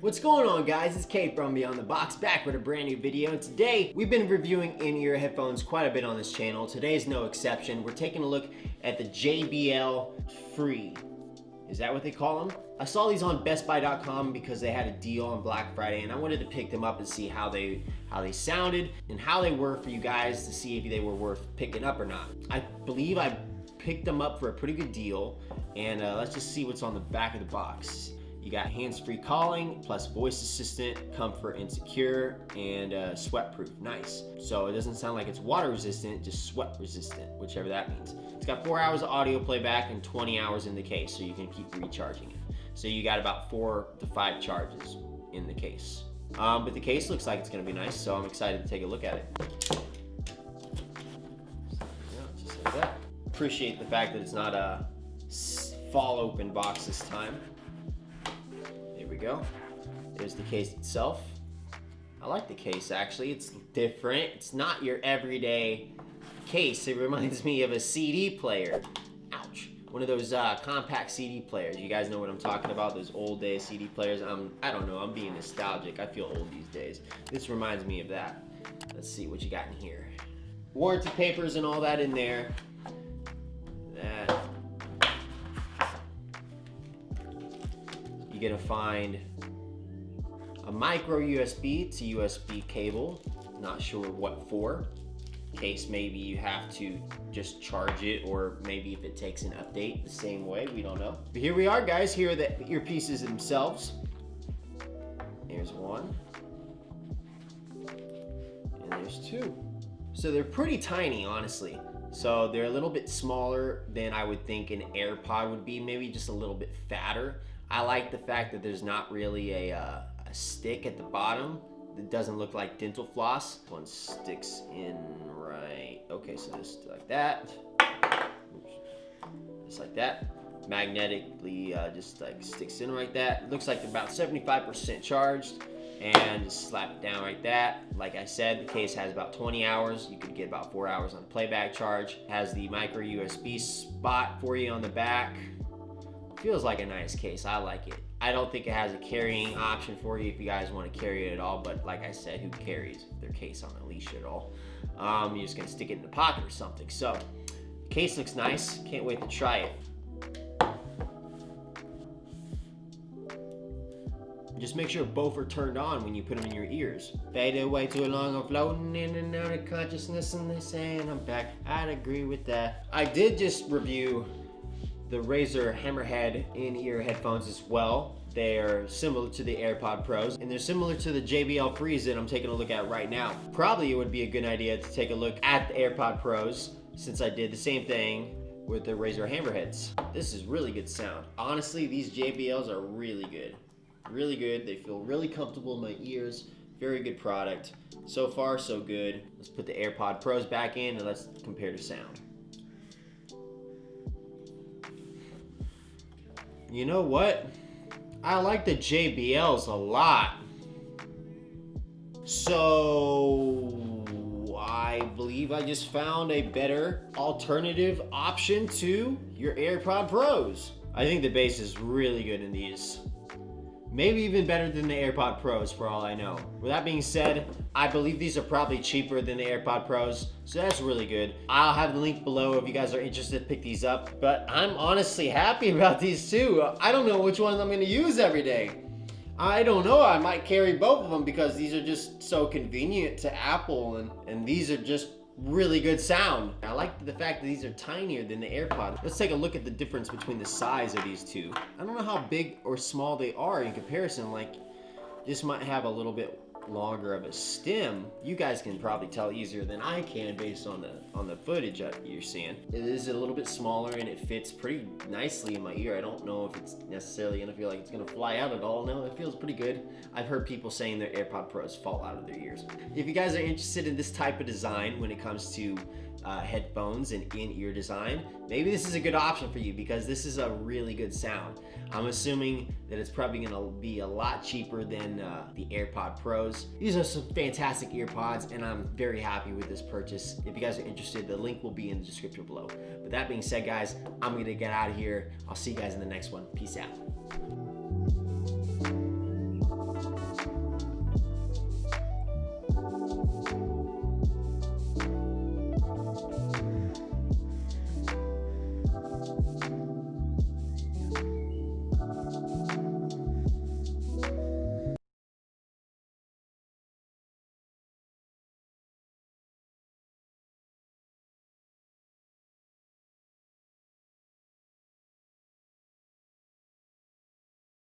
What's going on, guys? It's Kate from Beyond the Box, back with a brand new video. And today we've been reviewing in-ear headphones quite a bit on this channel. Today's no exception. We're taking a look at the JBL Free. Is that what they call them? I saw these on bestbuy.com because they had a deal on Black Friday, and I wanted to pick them up and see how they sounded and how they were for you guys to see if they were worth picking up or not. I believe I picked them up for a pretty good deal, and let's just see what's on the back of the box. You got hands-free calling, plus voice assistant, comfort and secure, and sweat-proof. Nice. So it doesn't sound like it's water-resistant, just sweat-resistant, whichever that means. It's got 4 hours of audio playback and 20 hours in the case, so you can keep recharging it. So you got about 4 to 5 charges in the case. But the case looks like it's gonna be nice, so I'm excited to take a look at it. Yeah, just like that. Appreciate the fact that it's not a fall open box this time. There we go. There's the case itself. I like the case, actually. It's different. It's not your everyday case. It reminds me of a CD player. Ouch. One of those compact CD players. You guys know what I'm talking about, those old day CD players. I don't know, I'm being nostalgic. I feel old these days. This reminds me of that. Let's see what you got in here. Warranty papers and all that in there. That. You're gonna find a micro USB to USB cable. Not sure what for. In case maybe you have to just charge it, or maybe if it takes an update the same way, we don't know. But here we are, guys. Here are the earpieces themselves. There's one. And there's two. So they're pretty tiny, honestly. So they're a little bit smaller than I would think an AirPod would be, maybe just a little bit fatter. I like the fact that there's not really a stick at the bottom. It doesn't look like dental floss. One sticks in right. Okay, so just like that. Oops. Just like that. Magnetically just like sticks in like that. It looks like they're about 75% charged. And just slap it down like that. Like I said, the case has about 20 hours. You could get about 4 hours on a playback charge. Has the micro USB spot for you on the back. Feels like a nice case. I like it. I don't think it has a carrying option for you if you guys want to carry it at all, but like I said, who carries their case on a leash at all? You're just gonna stick it in the pocket or something. So, the case looks nice. Can't wait to try it. Just make sure both are turned on when you put them in your ears. Faded way too long, I'm floating in and out of consciousness, and they saying I'm back. I'd agree with that. I did just review the Razer Hammerhead in-ear headphones as well. They're similar to the AirPod Pros, and they're similar to the JBL Frees that I'm taking a look at right now. Probably it would be a good idea to take a look at the AirPod Pros, since I did the same thing with the Razer Hammerheads. This is really good sound. Honestly, these JBLs are really good. Really good. They feel really comfortable in my ears. Very good product. So far, so good. Let's put the AirPod Pros back in and let's compare the sound. You know what? I like the JBLs a lot. So I believe I just found a better alternative option to your AirPod Pros. I think the bass is really good in these. Maybe even better than the AirPod Pros for all I know. With that being said, I believe these are probably cheaper than the AirPod Pros, so that's really good. I'll have the link below if you guys are interested to pick these up, but I'm honestly happy about these too. I don't know which ones I'm gonna use every day. I don't know, I might carry both of them because these are just so convenient to Apple, and these are just really good sound. I like the fact that these are tinier than the AirPod. Let's take a look at the difference between the size of these two. I don't know how big or small they are in comparison. Like, this might have a little bit longer of a stem. You guys can probably tell easier than I can based on the footage that you're seeing. It is a little bit smaller and it fits pretty nicely in my ear. I don't know if it's necessarily gonna feel like it's gonna fly out at all. No, it feels pretty good. I've heard people saying their AirPod Pros fall out of their ears. If you guys are interested in this type of design when it comes to headphones and in-ear design, maybe this is a good option for you because this is a really good sound. I'm assuming that it's probably gonna be a lot cheaper than the AirPod Pros. These are some fantastic earpods and I'm very happy with this purchase. If you guys are interested, the link will be in the description below. But that being said, guys, I'm gonna get out of here. I'll see you guys in the next one. Peace out.